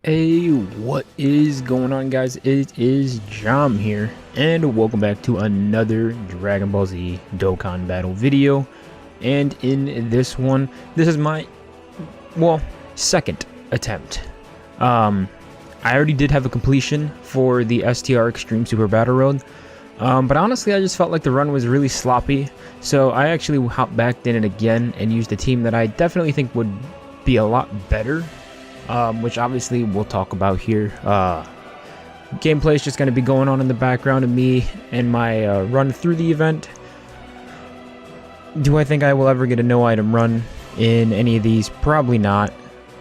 Hey, what is going on, guys? It is Jam here, and welcome back to another Dragon Ball Z Dokkan battle video. And in this one, this is my, second attempt. I already did have a completion for the STR Extreme Super Battle Road, but honestly, I just felt like the run was really sloppy, so I actually hopped back in it again and used a team that I definitely think would be a lot better. Which obviously we'll talk about here. Gameplay is just going to be going on in the background of me and my run through the event. Do I think I will ever get a no item run in any of these? Probably not.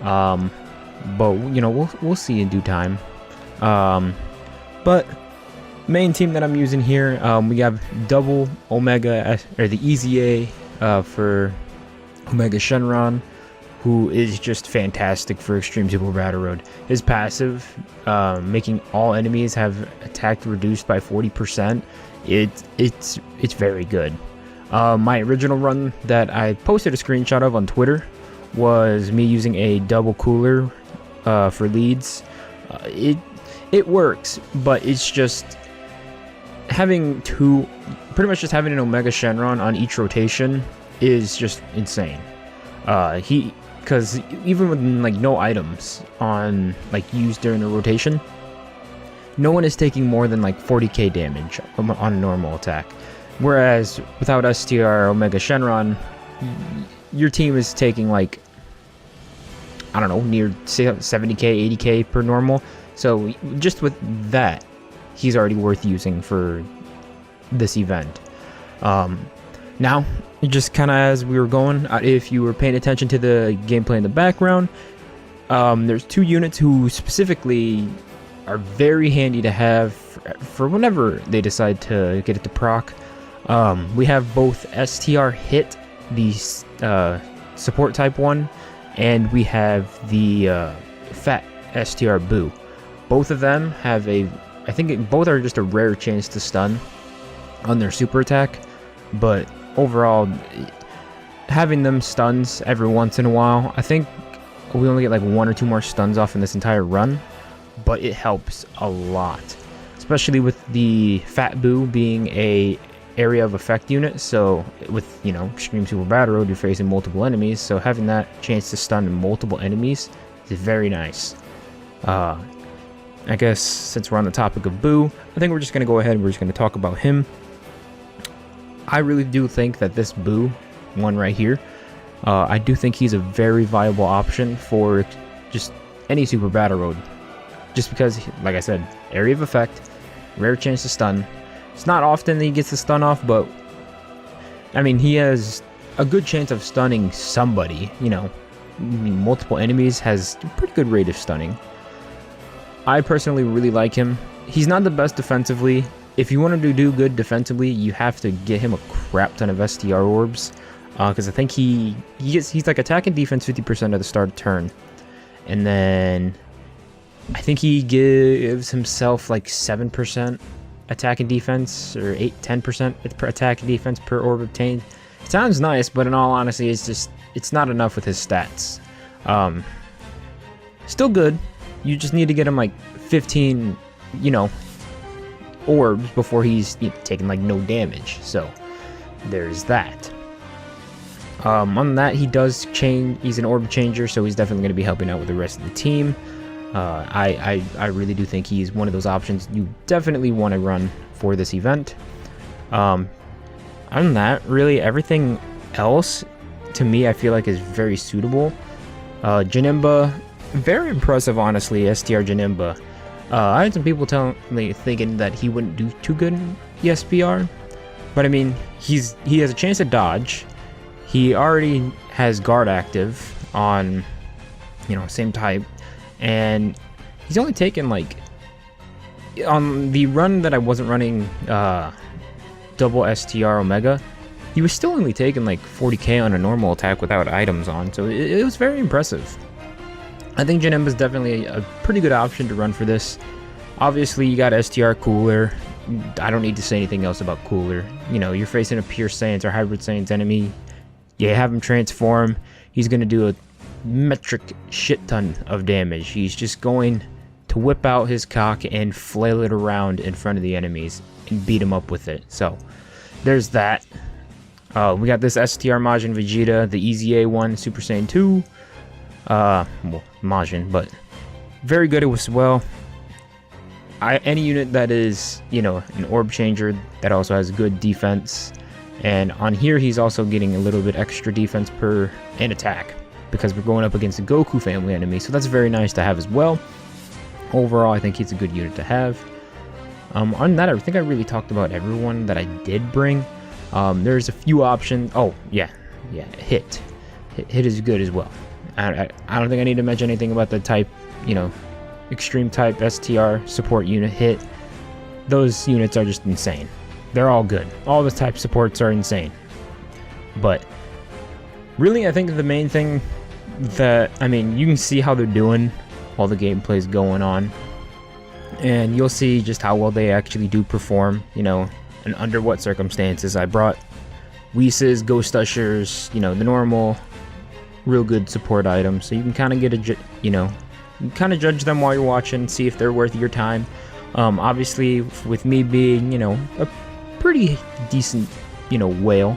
But you know, we'll see in due time. But main team that I'm using here, we have double Omega or the Easy A for Omega Shenron, who is just fantastic for Extreme Super Battle Road. His passive, making all enemies have attack reduced by 40%, it's very good. My original run that I posted a screenshot of on Twitter was me using a double cooler for leads. It works, but it's just having pretty much just having an Omega Shenron on each rotation is just insane. Because even with like no items on used during a rotation, no one is taking more than like 40k damage on a normal attack. Whereas without STR Omega Shenron, your team is taking like, I don't know, near 70k, 80k per normal. So just with that, he's already worth using for this event. Now, just kind of as we were going, if you were paying attention to the gameplay in the background, there's two units who specifically are very handy to have for whenever they decide to get it to proc. We have both STR Hit, the support type one, and we have the Fat STR Boo. Both of them have I think both are just a rare chance to stun on their super attack, but overall, having them stuns every once in a while, I think we only get like 1 or 2 more stuns off in this entire run, but it helps a lot, especially with the Fat Boo being a area of effect unit. So with, you know, Extreme Super Battle Road, you're facing multiple enemies, so having that chance to stun multiple enemies is very nice. I guess since we're on the topic of Boo, I think we're just gonna go ahead and we're just gonna talk about him. I really do think that this Boo one right here, I do think he's a very viable option for just any Super Battle Road. Just because, like I said, area of effect, rare chance to stun. It's not often that he gets the stun off, but I mean, he has a good chance of stunning somebody. You know, multiple enemies, has a pretty good rate of stunning. I personally really like him. He's not the best defensively. If you want to do good defensively, you have to get him a crap ton of STR orbs, because I think he's like attack and defense 50% at the start of turn, and then I think he gives himself like 7% attack and defense, or 10% attack and defense per orb obtained. It sounds nice, but in all honesty, it's not enough with his stats. Still good. You just need to get him like 15, you know, orbs before he's taking like no damage, so there's that. On that, he does change. He's an orb changer, so he's definitely going to be helping out with the rest of the team. I really do think he's one of those options you definitely want to run for this event. Other than that, really everything else to me I feel like is very suitable. Janemba, very impressive, honestly. STR Janemba. I had some people thinking that he wouldn't do too good in ESBR, but I mean, he has a chance to dodge. He already has guard active on, you know, same type, and he's only taken like, on the run that I wasn't running double STR Omega, he was still only taking like 40k on a normal attack without items on, so it was very impressive. I think Janemba is definitely a pretty good option to run for this. Obviously, you got STR Cooler. I don't need to say anything else about Cooler. You know, you're facing a Pure Saiyans or Hybrid Saiyans enemy. You have him transform. He's going to do metric shit ton of damage. He's just going to whip out his cock and flail it around in front of the enemies and beat them up with it. So there's that. We got this STR Majin Vegeta, the EZA one, Super Saiyan 2. Well, Majin, but very good as well. Any unit that is, you know, an orb changer that also has good defense. And on here, he's also getting a little bit extra defense per and attack because we're going up against the Goku family enemy. So that's very nice to have as well. Overall, I think he's a good unit to have. On that, I think I really talked about everyone that I did bring. There's a few options. Oh, yeah, Hit is good as well. I don't think I need to mention anything about the type, you know, Extreme type STR support unit Hit. Those units are just insane. They're all good. All the type supports are insane. But really, I think the main thing that, I mean, you can see how they're doing, all the gameplay's going on, and you'll see just how well they actually do perform, you know, and under what circumstances. I brought Whis, Ghost Ushers, you know, the normal, real good support items, so you can kind of get a, you know, you kind of judge them while you're watching, see if they're worth your time. Obviously, with me being, you know, a pretty decent, you know, whale,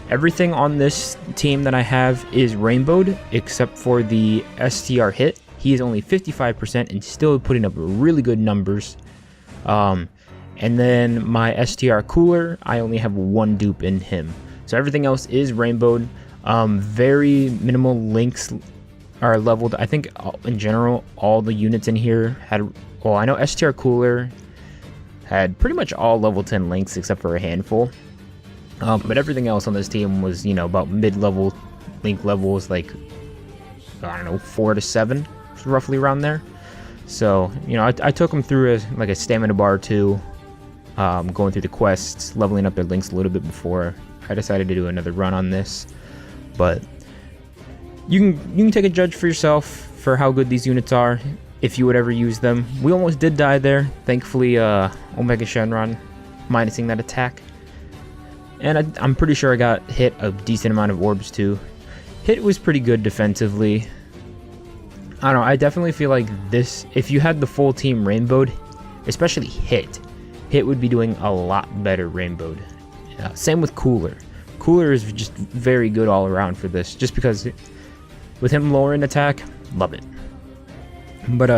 everything on this team that I have is rainbowed except for the STR Hit. He is only 55% and still putting up really good numbers. And then my STR Cooler, I only have one dupe in him. So everything else is rainbowed. Very minimal links are leveled. I think in general, all the units in here had, well, I know STR Cooler had pretty much all level 10 links except for a handful. But everything else on this team was, you know, about mid-level link levels, like, I don't know, 4 to 7, roughly around there. So, you know, I took them through like a stamina bar too, going through the quests, leveling up their links a little bit before I decided to do another run on this. But you can take a judge for yourself for how good these units are, if you would ever use them. We almost did die there. Thankfully, Omega Shenron minusing that attack. And I'm pretty sure I got hit a decent amount of orbs too. Hit was pretty good defensively. I don't know, I definitely feel like this, if you had the full team rainbowed, especially Hit would be doing a lot better rainbowed. Same with Cooler. Cooler is just very good all around for this, just because with him lowering attack, love it. But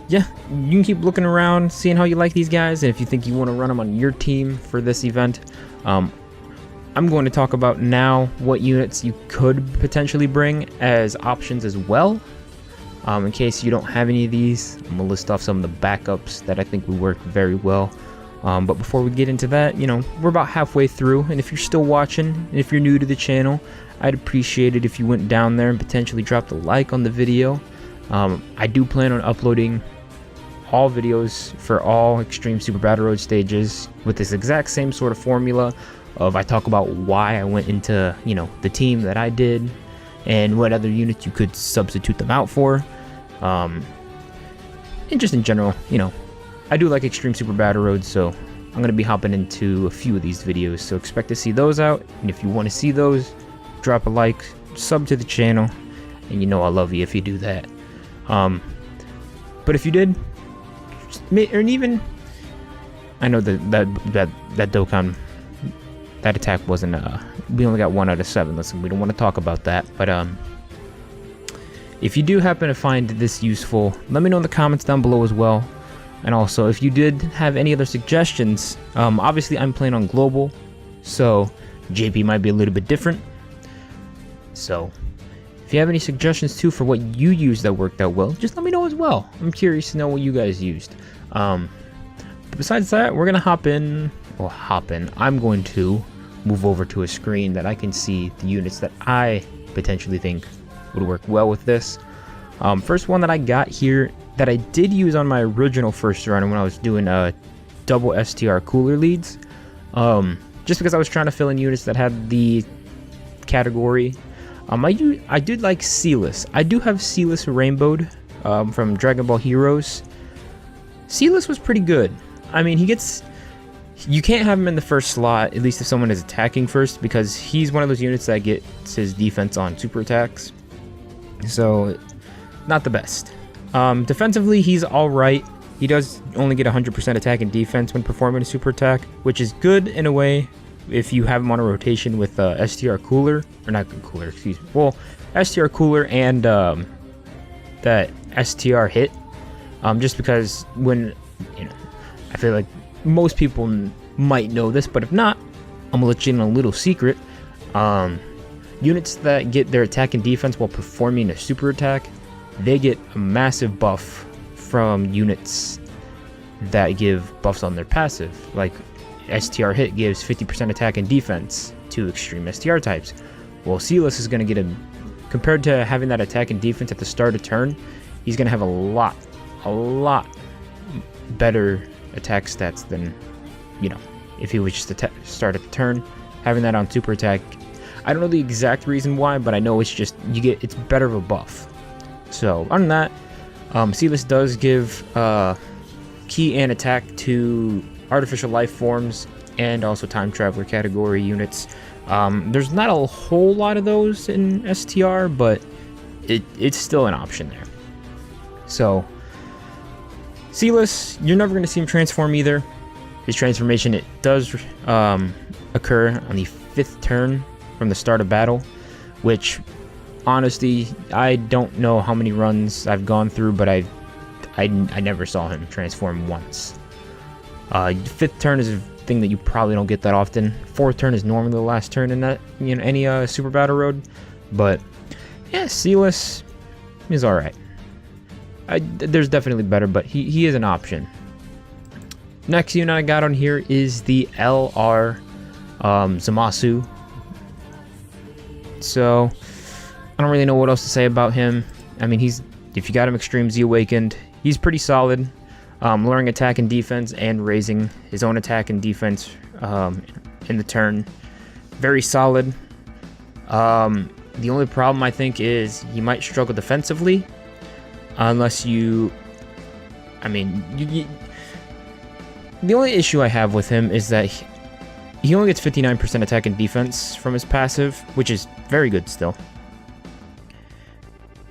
yeah, you can keep looking around, seeing how you like these guys, and if you think you want to run them on your team for this event. I'm going to talk about now what units you could potentially bring as options as well. In case you don't have any of these, I'm going to list off some of the backups that I think would work very well. But before we get into that, you know, we're about halfway through, and if you're still watching, and if you're new to the channel, I'd appreciate it if you went down there and potentially dropped a like on the video. I do plan on uploading all videos for all Extreme Super Battle Road stages with this exact same sort of formula of I talk about why I went into, you know, the team that I did and what other units you could substitute them out for. And just in general, you know, I do like Extreme Super Battle Road, so I'm going to be hopping into a few of these videos, so expect to see those out. And if you want to see those, drop a like, sub to the channel, and you know I love you if you do that. But if you did, or even, I know that Dokkan, that attack wasn't, we only got 1 out of 7. Listen, we don't want to talk about that, but if you do happen to find this useful, let me know in the comments down below as well. And also, if you did have any other suggestions, obviously I'm playing on global, so JP might be a little bit different. So if you have any suggestions too for what you used that worked out well, just let me know as well. I'm curious to know what you guys used. But besides that, we're gonna hop in. I'm going to move over to a screen that I can see the units that I potentially think would work well with this. First one that I got here that I did use on my original first run when I was doing double STR Cooler leads, just because I was trying to fill in units that had the category. I did like Sealess. I do have Sealess rainbowed from Dragon Ball Heroes. Sealess was pretty good. I mean, you can't have him in the first slot, at least if someone is attacking first, because he's one of those units that gets his defense on super attacks. So, not the best. Defensively, he's alright. He does only get 100% attack and defense when performing a super attack, which is good in a way if you have him on a rotation with STR Cooler, or not Cooler, excuse me. Well, STR Cooler and that STR hit. Just because when, I feel like most people might know this, but if not, I'm gonna let you in a little secret. Units that get their attack and defense while performing a super attack, they get a massive buff from units that give buffs on their passive. Like STR hit gives 50% attack and defense to extreme STR types. Well, Silas is gonna get compared to having that attack and defense at the start of turn, he's gonna have a lot better attack stats than, if he was just to start at the turn. Having that on super attack, I don't know the exact reason why, but I know it's just it's better of a buff. So other than that, Silas does give key and attack to artificial life forms and also time traveler category units. There's not a whole lot of those in STR, but it's still an option there. So Silas, you're never going to see him transform either. His transformation, it does occur on the 5th turn from the start of battle, which honestly, I don't know how many runs I've gone through, but I never saw him transform once. 5th turn is a thing that you probably don't get that often. 4th turn is normally the last turn in that any super battle road, but yeah, Silas is all right. There's definitely better, but he is an option. Next unit I got on here is the LR Zamasu. So I don't really know what else to say about him. I mean, if you got him Extreme Z Awakened, he's pretty solid. Lowering attack and defense and raising his own attack and defense in the turn. Very solid. The only problem I think is you might struggle defensively unless the only issue I have with him is that he only gets 59% attack and defense from his passive, which is very good still.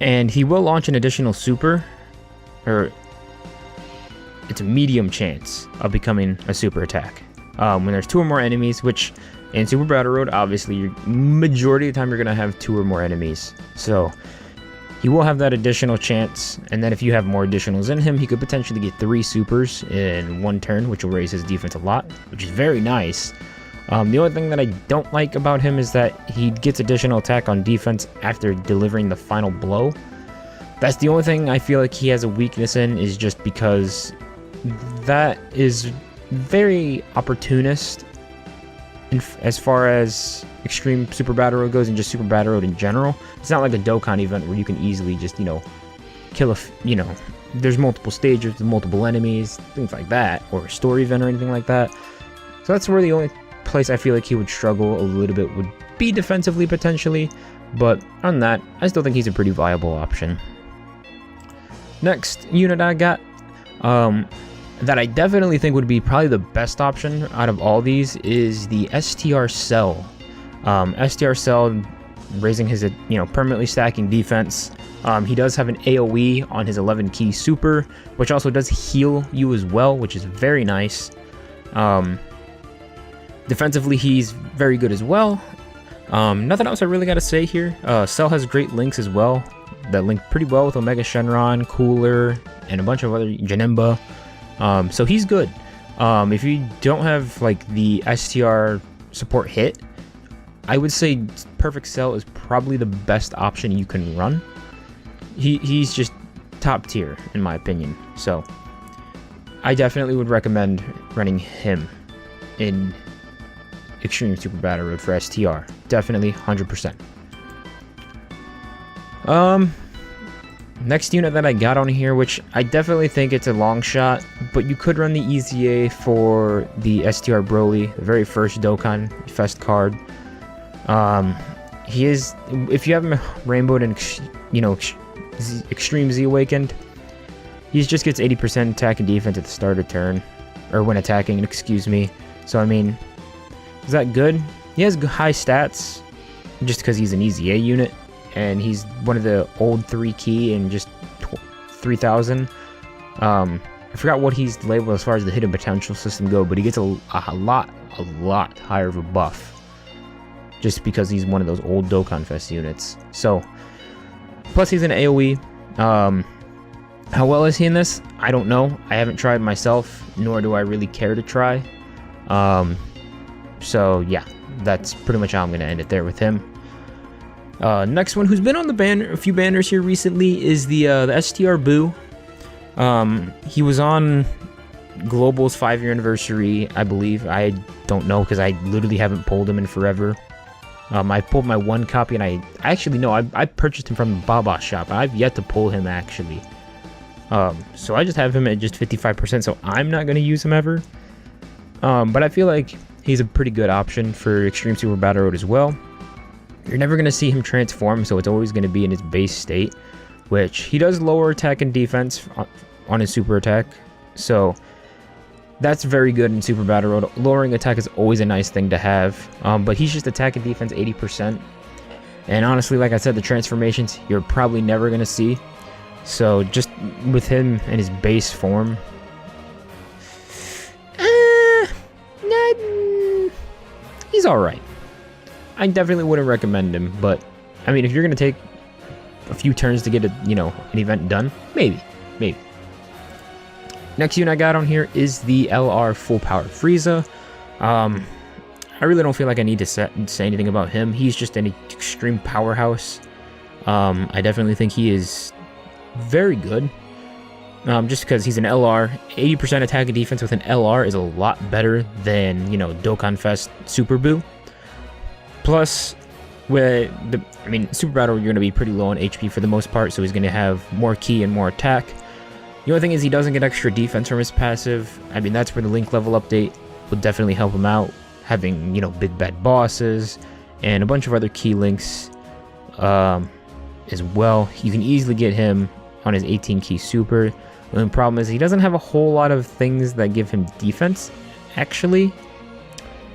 And he will launch an additional super, or it's a medium chance of becoming a super attack. When there's 2 or more enemies, which in Super Battle Road, obviously, majority of the time you're going to have 2 or more enemies. So he will have that additional chance, and then if you have more additionals in him, he could potentially get 3 supers in 1 turn, which will raise his defense a lot, which is very nice. The only thing that I don't like about him is that he gets additional attack on defense after delivering the final blow. That's the only thing I feel like he has a weakness in, is just because that is very opportunist as far as Extreme Super Battle Road goes, and just Super Battle Road in general. It's not like a Dokkan event where you can easily just, kill there's multiple stages with multiple enemies, things like that, or a story event or anything like that. So that's where the only place I feel like he would struggle a little bit would be defensively, potentially. But on that, I still think he's a pretty viable option. Next unit I got, that I definitely think would be probably the best option out of all these, is the STR Cell. STR Cell, raising his, permanently stacking defense. He does have an AoE on his 11 key super, which also does heal you as well, which is very nice. Defensively, he's very good as well. Nothing else I really got to say here. Cell has great links as well that link pretty well with Omega Shenron, Cooler, and a bunch of other Janemba. So he's good. If you don't have like the STR support hit, I would say Perfect Cell is probably the best option you can run. He's just top tier in my opinion. So I definitely would recommend running him in Extreme Super Battle Road for STR. Definitely 100%. Next unit that I got on here, which I definitely think it's a long shot, but you could run the EZA for the STR Broly, the very first Dokkan Fest card. He is, if you have him rainbowed and Extreme Z Awakened, he just gets 80% attack and defense at the start of turn, or when attacking, excuse me. So I mean, is that good? He has high stats just because he's an EZA unit, and he's one of the old 3 key and just 3000. I forgot what he's labeled as far as the hidden potential system go, but he gets a lot higher of a buff just because he's one of those old Dokkan Fest units. So plus he's an AoE. How well is he in this? I don't know. I haven't tried myself, nor do I really care to try. So yeah, that's pretty much how I'm gonna end it there with him. Next one, who's been on the banner, a few banners here recently, is the STR Boo. He was on Global's 5-year anniversary, I believe. I don't know because I literally haven't pulled him in forever. I pulled my 1 copy, and I actually no, I purchased him from the Baba shop. I've yet to pull him actually. So I just have him at just 55%, so I'm not gonna use him ever. But I feel like he's a pretty good option for Extreme Super Battle Road as well. You're never going to see him transform, so it's always going to be in his base state, which he does lower attack and defense on his super attack, so that's very good in Super Battle Road. Lowering attack is always a nice thing to have, but he's just attack and defense 80%, and honestly, like I said, the transformations you're probably never going to see, so just with him in his base form, he's alright. I definitely wouldn't recommend him, but I mean, if you're gonna take a few turns to get an event done, maybe. Next unit I got on here is the LR Full Power Frieza. I really don't feel like I need to say anything about him. He's just an extreme powerhouse. I definitely think he is very good. Just because he's an LR, 80% attack and defense with an LR is a lot better than, Dokkan Fest Super Boo. Plus, Super Battle, you're going to be pretty low on HP for the most part, so he's going to have more ki and more attack. The only thing is he doesn't get extra defense from his passive. I mean, that's where the Link level update would definitely help him out. Having, big bad bosses and a bunch of other key links as well. You can easily get him on his 18 key super. The only problem is he doesn't have a whole lot of things that give him defense, actually.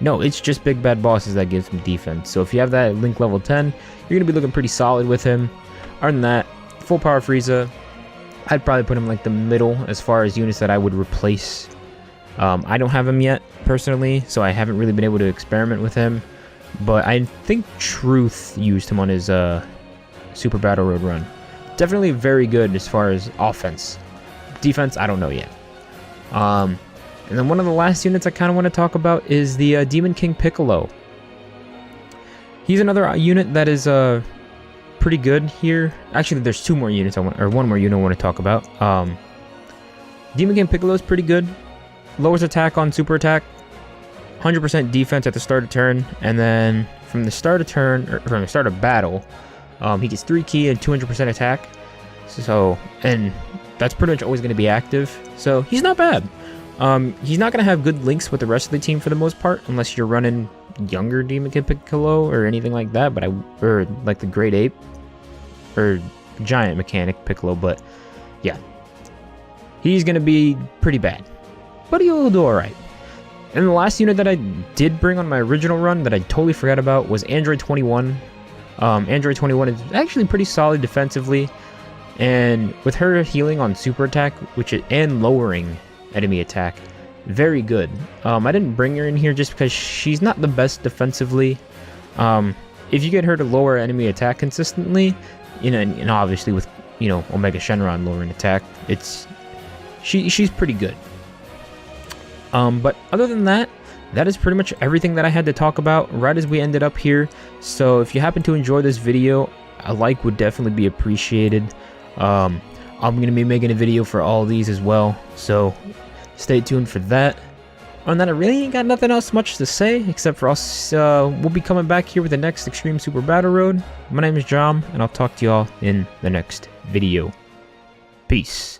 No, it's just big bad bosses that gives him defense. So if you have that at Link level 10, you're going to be looking pretty solid with him. Other than that, Full Power Frieza, I'd probably put him like the middle as far as units that I would replace. I don't have him yet, personally, so I haven't really been able to experiment with him. But I think Truth used him on his Super Battle Road run. Definitely very good as far as offense. Defense, I don't know yet. And then one of the last units I kind of want to talk about is the Demon King Piccolo. He's another unit that is pretty good here. Actually, there's 2 more units one more unit I want to talk about. Demon King Piccolo is pretty good. Lowers attack on super attack, 100% defense at the start of turn, and then from the start of battle, he gets 3 ki and 200% attack. So, and that's pretty much always going to be active. So he's not bad. He's not going to have good links with the rest of the team for the most part, unless you're running younger Demon King Piccolo or anything like that, or like the Great Ape or Giant Mechanic Piccolo, but yeah. He's going to be pretty bad, but he'll do alright. And the last unit that I did bring on my original run that I totally forgot about was Android 21. Android 21 is actually pretty solid defensively, and with her healing on super attack, and lowering enemy attack, very good. I didn't bring her in here just because she's not the best defensively. If you get her to lower enemy attack consistently, and obviously with Omega Shenron lowering attack, she's pretty good. But other than that, that is pretty much everything that I had to talk about right as we ended up here. So if you happen to enjoy this video, a like would definitely be appreciated. I'm going to be making a video for all these as well, so stay tuned for that. On that, I really ain't got nothing else much to say, except for us, we'll be coming back here with the next Extreme Super Battle Road. My name is Jom, and I'll talk to y'all in the next video. Peace.